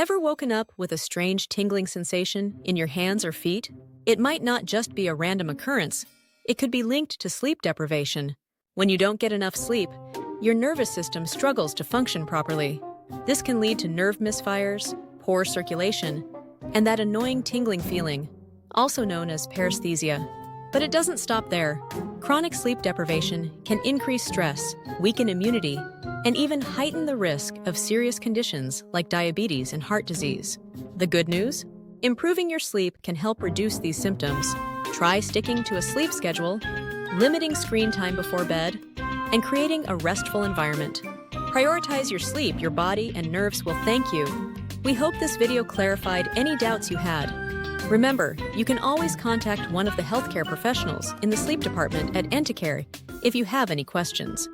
Ever woken up with a strange tingling sensation in your hands or feet? It might not just be a random occurrence. It could be linked to sleep deprivation. When you don't get enough sleep, your nervous system struggles to function properly. This can lead to nerve misfires, poor circulation, and that annoying tingling feeling, also known as paresthesia. But it doesn't stop there. Chronic sleep deprivation can increase stress, weaken immunity, and even heighten the risk of serious conditions like diabetes and heart disease. The good news? Improving your sleep can help reduce these symptoms. Try sticking to a sleep schedule, limiting screen time before bed, and creating a restful environment. Prioritize your sleep, your body and nerves will thank you. We hope this video clarified any doubts you had. Remember, you can always contact one of the healthcare professionals in the sleep department at Enticare if you have any questions.